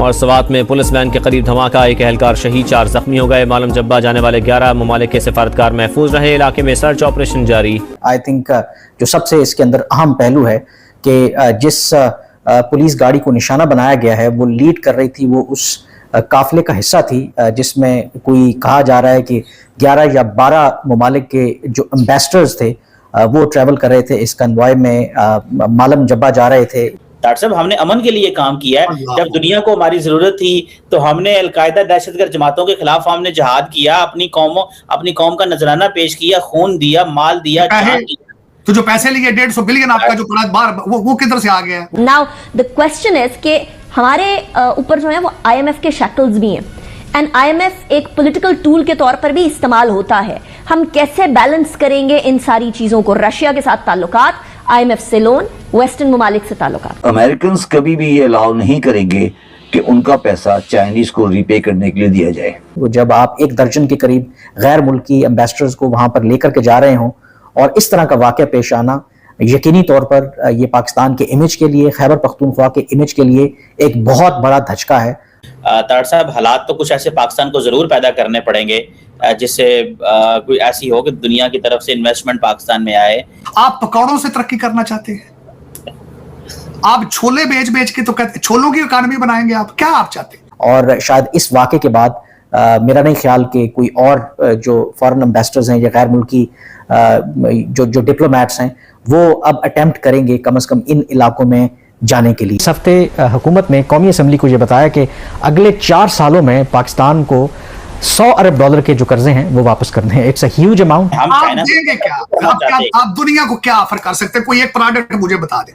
और सवात में police van के करीब धमाका, एक एहलकार शहीद, 4 जख्मी हो गए। मालम जब्बा जाने वाले 11 ममालिक के सफारतकार महफूज रहे। इलाके में सर्च ऑपरेशन जारी। आई थिंक जो सबसे इसके अंदर अहम पहलू है कि जिस पुलिस गाड़ी को निशाना बनाया गया है वो लीड कर रही थी, वो उस काफिले का हिस्सा थी जिसमें कोई कहा जा रहा है कि 11 या 12 ममालिक के जो एम्बेसडर्स थे वो ट्रैवल कर रहे थे। इस कन्वॉय में मालम जब्बा जा रहे थे। डॉक्टर साहब, हमने अमन के लिए काम किया है। जब दुनिया को हमारी जरूरत थी तो हमने अलकायदा दहशतगर्द जमातों के खिलाफ हमने जहाद किया, अपनी कौम का नजराना पेश किया, खून दिया, माल दिया, जान दिया। तो जो पैसे लिए 150 बिलियन आपका जो पड़ा बार वो किधर से आ गया? नाउ द क्वेश्चन इज कि हमारे ऊपर जो है वो IMF के शैकल्स भी हैं एंड IMF एक पॉलिटिकल टूल के तौर पर भी इस्तेमाल होता है। हम कैसे बैलेंस करेंगे इन सारी चीजों को? रशिया के साथ ताल्लुकात, IMF से लोन, वेस्टर्न ममालिक से ताल्लुकात। अमेरिकन कभी भी ये अलाउ नहीं करेंगे कि उनका पैसा चाइनीज को रीपे करने के लिए दिया जाए। जब आप 1 दर्जन के करीब गैर मुल्की एम्बेसडर्स को वहां पर लेकर के जा रहे हों और इस तरह का वाकया पेश आना यकीनी तौर पर ये पाकिस्तान के इमेज के लिए, खैबर पख्तूनख्वा के इमेज के लिए एक बहुत बड़ा धचका है। तार साहब, हालात तो कुछ ऐसे पाकिस्तान को जरूर पैदा करने पड़ेंगे जिससे कोई ऐसी हो कि दुनिया की तरफ से इन्वेस्टमेंट पाकिस्तान में आए। आप पकौड़ों से तरक्की करना चाहते हैं? आप छोले बेच के तो छोलों की इकोनॉमी बनाएंगे? आप क्या आप चाहते हैं? और शायद इस वाक़े के बाद मेरा नहीं ख्याल कि कोई और जो फॉरेन एम्बेसडर्स हैं या गैर मुल्की जो डिप्लोमेट्स हैं वो अब अटेम्प्ट करेंगे कम से कम इन इलाकों में जाने के लिए। इस हफ्ते हुकूमत ने कौमी असम्बली को ये बताया कि अगले 4 सालों में पाकिस्तान को $100 अरब के जो कर्जे हैं वो वापस करने हैं। It's a huge amount. आप देंगे क्या? आप दुनिया को क्या ऑफर कर सकते हैं? कोई एक प्रोडक्ट मुझे बता दें।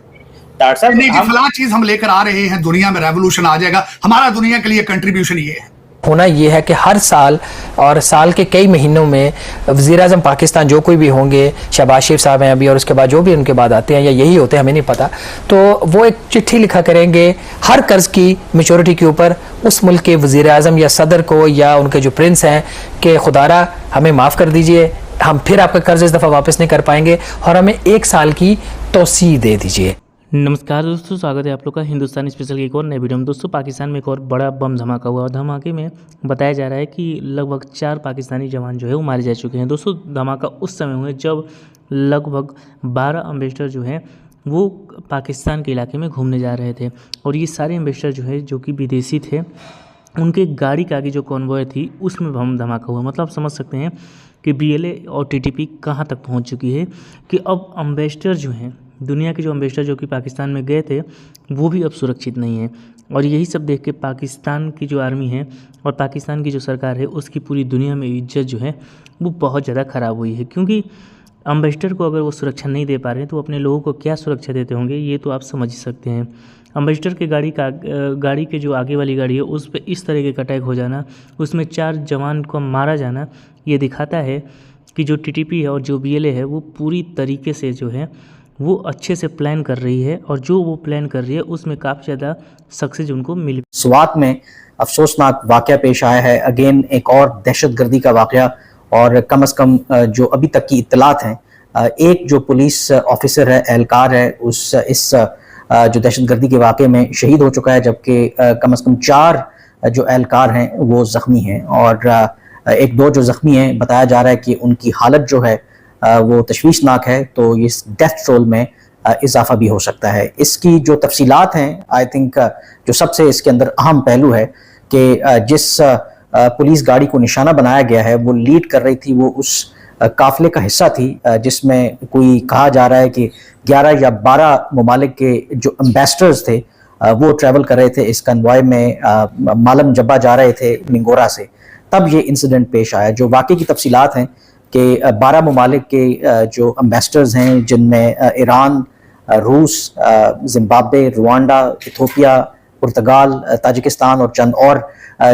नहीं जी, फलां चीज हम लेकर आ रहे हैं, दुनिया में रेवोल्यूशन आ जाएगा, हमारा दुनिया के लिए कंट्रीब्यूशन ये है। होना यह है कि हर साल और साल के कई महीनों में वज़ीर-ए-आज़म पाकिस्तान जो कोई भी होंगे, शहबाज शरीफ साहब हैं अभी और उसके बाद जो भी उनके बाद आते हैं या यही होते हैं हमें नहीं पता, तो वो एक चिट्ठी लिखा करेंगे हर कर्ज की मैच्योरिटी के ऊपर उस मुल्क के वज़ीर-ए-आज़म या सदर को या उनके जो प्रिंस हैं कि खुदारा हमें माफ़ कर दीजिए, हम फिर आपका कर्ज इस दफ़ा वापस नहीं कर पाएंगे और हमें 1 साल की तौसीह दे दीजिए। नमस्कार दोस्तों, स्वागत है आप लोग का हिंदुस्तानी स्पेशल की एक और नए वीडियो में। दोस्तों, पाकिस्तान में एक और बड़ा बम धमाका हुआ और धमाके में बताया जा रहा है कि लगभग 4 पाकिस्तानी जवान जो है वो मारे जा चुके हैं। दोस्तों, धमाका उस समय हुआ जब लगभग 12 एम्बेसडर जो हैं वो पाकिस्तान के इलाके में घूमने जा रहे थे और ये सारे एम्बेसडर जो है जो कि विदेशी थे, उनके गाड़ी के आगे जो कॉन्वॉय थी उसमें बम धमाका हुआ। मतलब आप समझ सकते हैं कि BLA और TTP कहाँ तक पहुँच चुकी है कि अब एम्बेसडर जो हैं, दुनिया के जो एम्बेसडर जो कि पाकिस्तान में गए थे वो भी अब सुरक्षित नहीं है। और यही सब देख के पाकिस्तान की जो आर्मी है और पाकिस्तान की जो सरकार है उसकी पूरी दुनिया में इज्जत जो है वो बहुत ज़्यादा ख़राब हुई है, क्योंकि एम्बेसडर को अगर वो सुरक्षा नहीं दे पा रहे हैं तो अपने लोगों को क्या सुरक्षा देते होंगे, ये तो आप समझ ही सकते हैं। एम्बेसडर के गाड़ी के जो आगे वाली गाड़ी है उस पर इस तरह के अटैक हो जाना, उसमें 4 जवान को मारा जाना, ये दिखाता है कि जो TTP है और जो BLA है वो पूरी तरीके से जो है वो अच्छे से प्लान कर रही है और जो वो प्लान कर रही है उसमें काफ़ी ज़्यादा सक्सेस उनको मिली। सवात में अफसोसनाक वाक़या पेश आया है, अगेन एक और दहशतगर्दी का वाक़या, और कम से कम जो अभी तक की इत्तलात हैं, एक जो पुलिस ऑफिसर है, एहलकार है, इस जो दहशतगर्दी के वाक़े में शहीद हो चुका है, जबकि कम से कम 4 जो एहलकार हैं वो ज़ख्मी हैं और 1-2 जो ज़ख्मी हैं बताया जा रहा है कि उनकी हालत जो है वो तशवीशनाक है, तो इस डेथ रोल में इजाफा भी हो सकता है। इसकी जो तफसीलात हैं, आई थिंक जो सबसे इसके अंदर अहम पहलू है कि जिस पुलिस गाड़ी को निशाना बनाया गया है वो लीड कर रही थी, वो उस काफिले का हिस्सा थी जिसमें कोई कहा जा रहा है कि 11 या 12 ममालिक के जो एम्बेसडर्स थे वो ट्रैवल कर रहे थे। इस कन्वॉय में मालम जब्बा जा रहे थे मिंगोरा से, तब ये इंसिडेंट पेश आया। जो वाकई की तफसीलात हैं कि 12 ममालिक के जो एम्बेसडर्स हैं, जिनमें ईरान, रूस, जिम्बाब्वे, रुवांडा, इथोपिया, पुर्तगाल, ताजिकिस्तान और चंद और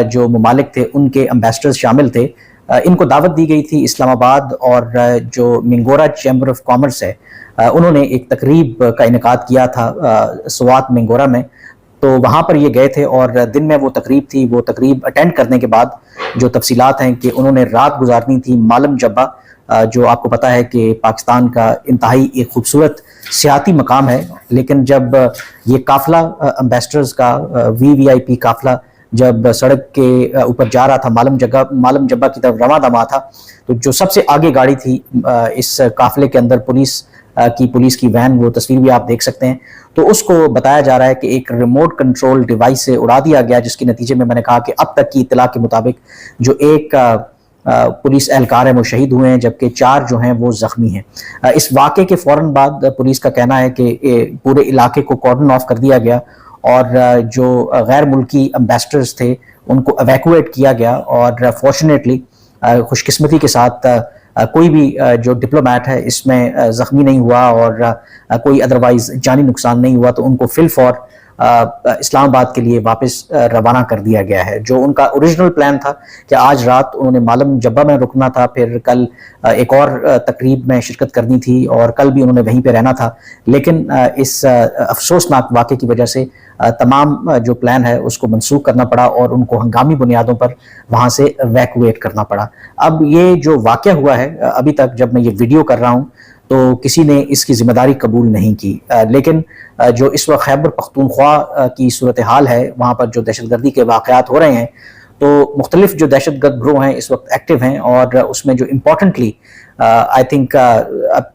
जो ममालिक थे उनके एम्बेसडर्स शामिल थे, इनको दावत दी गई थी इस्लामाबाद, और जो मिंगोरा चैम्बर ऑफ कॉमर्स है उन्होंने एक तकरीब का इनेकाद किया था सवात मिंगोरा में, तो वहाँ पर ये गए थे और दिन में वो तकरीब थी। वो तकरीब अटेंड करने के बाद जो तफसीलात हैं कि उन्होंने रात गुजारनी थी मालम जब्बा, जो आपको पता है कि पाकिस्तान का इंतहाई एक खूबसूरत सियाती मकाम है, लेकिन जब ये काफ़िला एम्बेसडर्स का VVIP काफ़िला जब सड़क के ऊपर जा रहा था, मालम जब्बा की तरफ रवां दमा था, तो जो सबसे आगे गाड़ी थी इस काफ़िले के अंदर पुलिस की वैन, वो तस्वीर भी आप देख सकते हैं, तो उसको बताया जा रहा है कि एक रिमोट कंट्रोल डिवाइस से उड़ा दिया गया, जिसके नतीजे में मैंने कहा कि अब तक की इत्तला के मुताबिक जो एक पुलिस एहलकार है वो शहीद हुए हैं, जबकि 4 जो हैं वो जख्मी हैं। इस वाक़े के फौरन बाद पुलिस का कहना है कि पूरे इलाके को कॉर्डन ऑफ कर दिया गया और जो गैर मुल्की एम्बेसडर्स थे उनको एवैक्यूएट किया गया, और फॉर्चुनेटली खुशकिस्मती के साथ कोई भी जो डिप्लोमेट है इसमें जख्मी नहीं हुआ और कोई अदरवाइज जानी नुकसान नहीं हुआ, तो उनको फिलफौर इस्लामाबाद के लिए वापस रवाना कर दिया गया है। जो उनका ओरिजिनल प्लान था कि आज रात उन्होंने मालम जब्बा में रुकना था, फिर कल एक और तकरीब में शिरकत करनी थी और कल भी उन्होंने वहीं पे रहना था, लेकिन इस अफसोसनाक वाक़े की वजह से तमाम जो प्लान है उसको मनसूख करना पड़ा और उनको हंगामी बुनियादों पर वहाँ से एवैक्यूएट करना पड़ा। अब ये जो वाक़या हुआ है, अभी तक जब मैं ये वीडियो कर रहा हूँ तो किसी ने इसकी जिम्मेदारी कबूल नहीं की, लेकिन जो इस वक्त खैबर पख्तूनख्वा की सूरत हाल है, वहाँ पर जो दहशतगर्दी के वाक़यात हो रहे हैं, तो मुख्तलिफ जो दहशतगर्द ग्रोह हैं इस वक्त एक्टिव हैं, और उसमें जो इम्पोर्टेंटली आई थिंक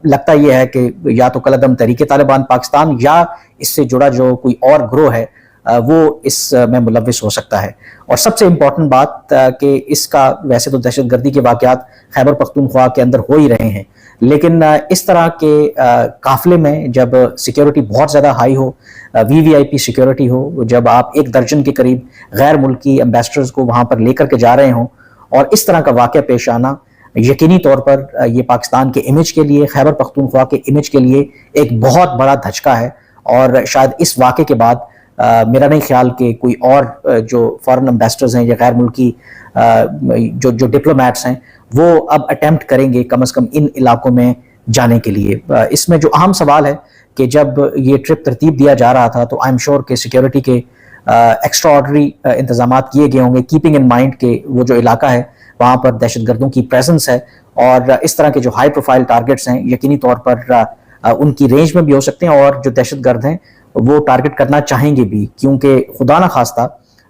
लगता यह है कि या तो कलअदम तहरीक तालिबान पाकिस्तान या इससे जुड़ा जो कोई और ग्रोह है वो इसमें मुलव्विस हो सकता है। और सबसे इम्पोर्टेंट बात कि इसका वैसे तो दहशतगर्दी के वाक़यात खैबर पख्तूनख्वा के अंदर हो ही रहे हैं, लेकिन इस तरह के काफ़िले में जब सिक्योरिटी बहुत ज़्यादा हाई हो, VVIP सिक्योरिटी हो, जब आप 1 दर्जन के करीब गैर मुल्की एम्बेसडर्स को वहाँ पर लेकर के जा रहे हों और इस तरह का वाक़या पेश आना, यकीनी तौर पर ये पाकिस्तान के इमेज के लिए, खैबर पख्तूनख्वा के इमेज के लिए एक बहुत बड़ा धचका है। और शायद इस वाक़े के बाद मेरा नहीं ख्याल कि कोई और जो फॉरेन एम्बेसडर्स हैं या गैर मुल्की जो डिप्लोमेट्स हैं वो अब अटेम्प्ट करेंगे कम से कम इन इलाकों में जाने के लिए। इसमें जो अहम सवाल है कि जब ये ट्रिप तरतीब दिया जा रहा था तो आई एम श्योर कि सिक्योरिटी के एक्स्ट्रा ऑर्डनरी इंतजाम किए गए होंगे, कीपिंग इन माइंड के वो जो इलाका है वहाँ पर दहशतगर्दों की प्रेजेंस है, और इस तरह के जो हाई प्रोफाइल टारगेट्स हैं यकीनी तौर पर उनकी रेंज में भी हो सकते हैं, और जो दहशतगर्द हैं वो टारगेट करना चाहेंगे भी, क्योंकि खुदा ना खास्ता,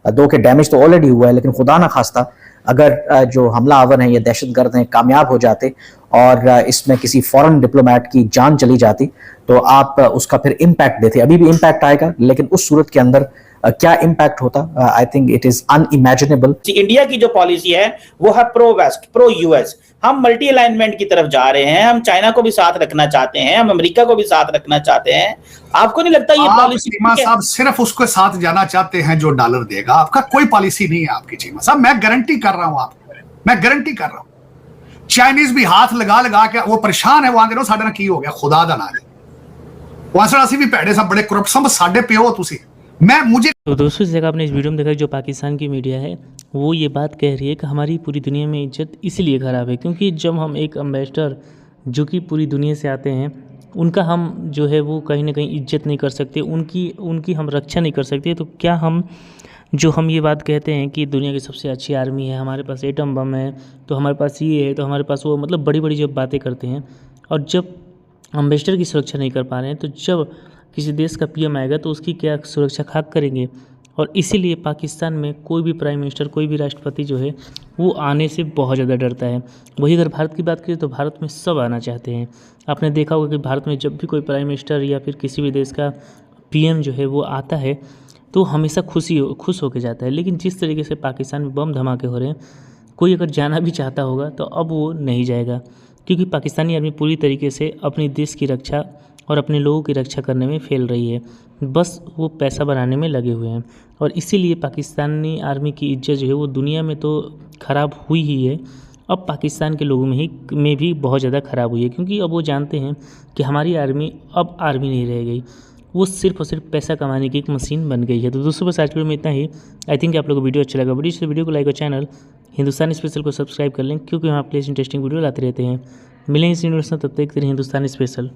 दो के डैमेज तो ऑलरेडी हुआ है, लेकिन खुदा ना खास्ता अगर जो हमला आवर हैं या दहशतगर्द हैं कामयाब हो जाते और इसमें किसी फॉरेन डिप्लोमेट की जान चली जाती तो आप उसका फिर इम्पैक्ट देते। अभी भी इम्पैक्ट आएगा, लेकिन उस सूरत के अंदर क्या इम्पैक्ट होता, I think it is unimaginable. India की जो पॉलिसी है वो है प्रो वेस्ट, प्रो यूएस। हम मल्टी अलाइनमेंट की तरफ जा रहे हैं, हम चाइना को भी साथ रखना चाहते हैं, हम अमेरिका को भी साथ रखना चाहते हैं। आपको नहीं लगता ये पॉलिसी? चीमा साहब सिर्फ उसको साथ जाना चाहते हैं जो डॉलर देगा, आपका कोई पॉलिसी नहीं है आपकी। चीमा साहब मैं गारंटी कर रहा हूं आपको, मैं गारंटी कर रहा हूं, चाइनीज भी हाथ लगा लगा के वो परेशान है, वो आंदे साडे नाल की हो गया खुदा दा नाम वहां से भी भैड़े सब बड़े करप्ट सब साडे पे हो तुसी। मैं मुझे तो दोस्तों इस जगह आपने इस वीडियो में देखा जो पाकिस्तान की मीडिया है वो ये बात कह रही है कि हमारी पूरी दुनिया में इज्जत इसलिए ख़राब है क्योंकि जब हम एक एम्बेसडर जो कि पूरी दुनिया से आते हैं उनका हम जो है वो कहीं ना कहीं इज्जत नहीं कर सकते, उनकी हम रक्षा नहीं कर सकते, तो क्या हम ये बात कहते हैं कि दुनिया की सबसे अच्छी आर्मी है, हमारे पास एटम बम है, तो हमारे पास ये है, तो हमारे पास वो, मतलब बड़ी बड़ी जब बातें करते हैं और जब एम्बेसडर की सुरक्षा नहीं कर पा रहे हैं, तो जब किसी देश का PM आएगा तो उसकी क्या सुरक्षा खाक करेंगे। और इसीलिए पाकिस्तान में कोई भी प्राइम मिनिस्टर, कोई भी राष्ट्रपति जो है वो आने से बहुत ज़्यादा डरता है। वही अगर भारत की बात करें तो भारत में सब आना चाहते हैं। आपने देखा होगा कि भारत में जब भी कोई प्राइम मिनिस्टर या फिर किसी भी देश का PM जो है वो आता है तो हमेशा खुश होकर जाता है। लेकिन जिस तरीके से पाकिस्तान में बम धमाके हो रहे हैं, कोई अगर जाना भी चाहता होगा तो अब वो नहीं जाएगा, क्योंकि पाकिस्तानी आर्मी पूरी तरीके से अपने देश की रक्षा और अपने लोगों की रक्षा करने में फेल रही है, बस वो पैसा बनाने में लगे हुए हैं। और इसीलिए पाकिस्तानी आर्मी की इज्जत जो है वो दुनिया में तो ख़राब हुई ही है, अब पाकिस्तान के लोगों में भी बहुत ज़्यादा ख़राब हुई है, क्योंकि अब वो जानते हैं कि हमारी आर्मी अब आर्मी नहीं रह गई, वो सिर्फ और सिर्फ पैसा कमाने की एक मशीन बन गई है। तो दोस्तों बस आज के वीडियो में इतना ही। आई थिंक आप लोगों को वीडियो अच्छा लगा, वीडियो को लाइक और चैनल हिंदुस्तानी स्पेशल को सब्सक्राइब कर लें, क्योंकि हम आपके लिए इंटरेस्टिंग वीडियो लाते रहते हैं। मिलेंगे इस वीडियो में, तब तक हिंदुस्तानी स्पेशल।